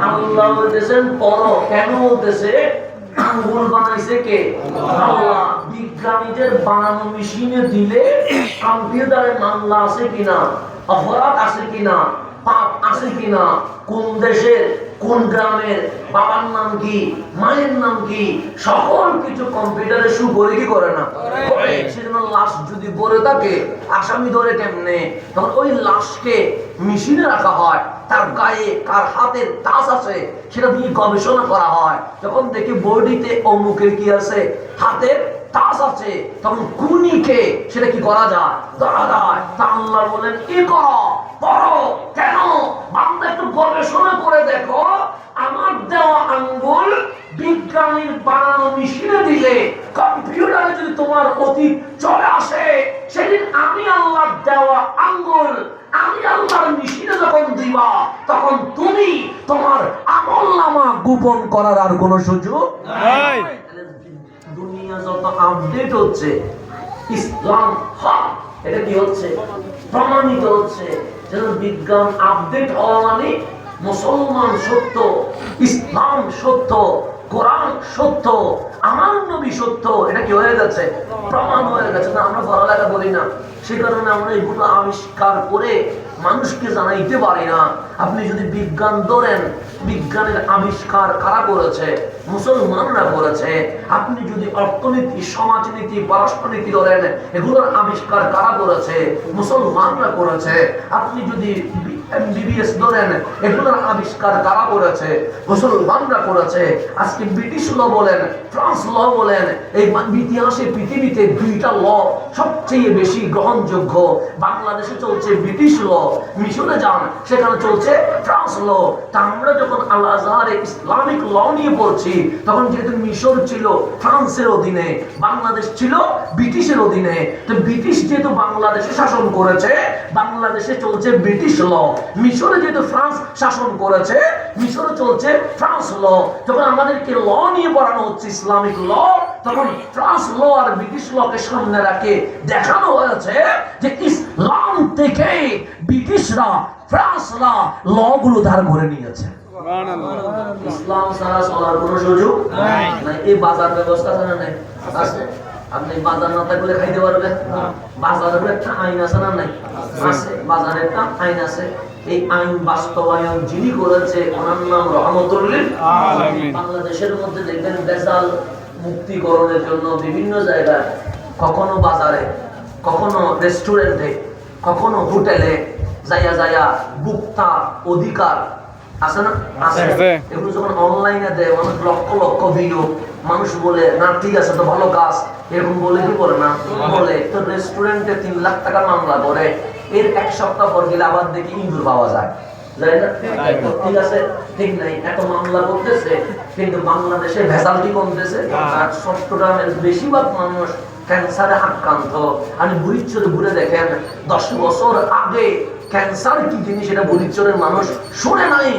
আল্লাহ বলতেছেন পড়ো, কেন বলতেছে? আঙ্গুল বানাইছে কে? আল্লাহ। বিজ্ঞানীদের বানানো মেশিনে দিলে কম্পিউটারে মামলা আছে কিনা, অপরাধ আছে কিনা, পাপ আছে কিনা, কোন দেশের কোন গ্রামের, বাবার নাম কি, মায়ের নাম কি, সকল কিছু কম্পিউটারে শু করে কি করে না? সেজন্য লাশ যদি পড়ে থাকে আসামি ধরে কেমনে? তখন ওই লাশকে মেশিনে রাখা হয়, তার গায়ে কার হাতের টাচ আছে সেটা দিয়ে গবেষণা করা হয়। যখন দেখি বডিতে অমুকের কি আছে, হাতের টাচ আছে, তখন খুনিকে সেটা কি করা যায়? ধরা যায়। তা আল্লাহ বলেন কি করো, পড়ো। কেন? বান্দা একটু গবেষণা করে দেখো, আমার দেওয়া আঙ্গুল বিজ্ঞানীর বানানো মেশিনে দিলে, কম্পিউটারে যদি তোমার অতীত চলে আসে, সেদিন আমি আল্লাহর দেওয়া আঙ্গুল আমি আল্লাহর মেশিনে যখন দিবা, তখন তুমি তোমার আমলনামা গোপন করার আর কোনো সুযোগ নাই। দুনিয়া যত আপডেট হচ্ছে, ইসলাম হক এটা কি হচ্ছে? প্রমাণিত হচ্ছে। যেন বিজ্ঞান আপডেট হওয়া মানে মুসলমান সত্য, ইসলাম সত্য, কোরআন সত্য, আমার নবী সত্য, এটা কি হয়ে গেছে? প্রমাণ হয়ে গেছে। না আমরা পড়ালেখা করি না, সে কারণে আমরা এগুলো আবিষ্কার করে মানুষকে জানাইতে পারি না। আপনি যদি বিজ্ঞান ধরেন, বিজ্ঞানের আবিষ্কার কারা করেছে? মুসলমানরা করেছে। আপনি যদি অর্থনীতি, সমাজনীতি, পররাষ্ট্রনীতি ধরেন, এগুলোর আবিষ্কার কারা করেছে? মুসলমানরা করেছে। আপনি যদি MBBS ধরেন, এগুলোর আবিষ্কার কারা করেছে? মুসলমানরা করেছে। আজকে ব্রিটিশ ল বলেন, ফ্রান্স ল বলেন, এই ইতিহাসে পৃথিবীতে দুইটা ল সবচেয়ে বেশি গ্রহণযোগ্য। বাংলাদেশে চলছে ব্রিটিশ ল, মিশরে যান সেখানে চলছে ফ্রান্স ল। তা আমরা যখন আল আজহারে ইসলামিক ল নিয়ে পড়ছি, তখন যেহেতু মিশর ছিল ফ্রান্সের অধীনে, বাংলাদেশ ছিল ব্রিটিশের অধীনে। তো ব্রিটিশ যেহেতু বাংলাদেশে শাসন করেছে, বাংলাদেশে চলছে ব্রিটিশ ল। মিশরে যেহেতু ফ্রান্স শাসন করেছে, মিশরে চলছে ফ্রান্স ল। যখন আমাদেরকে ল নিয়ে পড়ানো হচ্ছে, ইসলামিক ল, তখন ফ্রান্স ল আর ব্রিটিশ লকে সামনে রাখে দেখানো হয়েছে যে ইসলাম থেকে ব্রিটিশরা, ফ্রান্সরা ল গুলো ধার করে নিয়েছে। ইসলাম ছাড়া চলার কোন সুযোগ নাই। এই বাজার ব্যবস্থা জানা নাই আছে? আপনি বাজার না থাকলে খাইতে পারবেন? বাজারের একটা আইন আছে না নাই? আছে, বাজারের একটা আইন আছে। এই আইন বাস্তবায়ন যিনি করেছে ওনার নাম রহমতুল লিল আলামিন। বাংলাদেশের মধ্যে দেখবেন ভেজাল মুক্তিকরণের জন্য বিভিন্ন জায়গায়, কখনো বাজারে, কখনো রেস্টুরেন্টে, কখনো হোটেলে যাইয়া যাইয়া ভোক্তা অধিকার আছে না? আছে। এগুলো যখন অনলাইনে দেয়, অনেক লক্ষ লক্ষ ভিডিও, মানুষ বলে না ঠিক আছে তো ভালো কাজ, এরকম বলে কি বলে না? বলে। তো রেস্টুরেন্টে 3 লাখ টাকা মামলা করে, এর 1 সপ্তাহ পর গেলে আবার দেখি ইঁদুর পাওয়া যায়। ঠিক আছে, ঠিক নাই, এত মামলা করতেছে, কিন্তু বাংলাদেশে ভেজালটি কমতেছে। আর চট্টগ্রামের বেশিরভাগ মানুষ ক্যান্সারে আক্রান্ত। আমি বুড়িচরে ঘুরে দেখেন, 10 বছর আগে ক্যান্সার কি জিনিস এটা বুড়িচরের মানুষ শুনে নাই।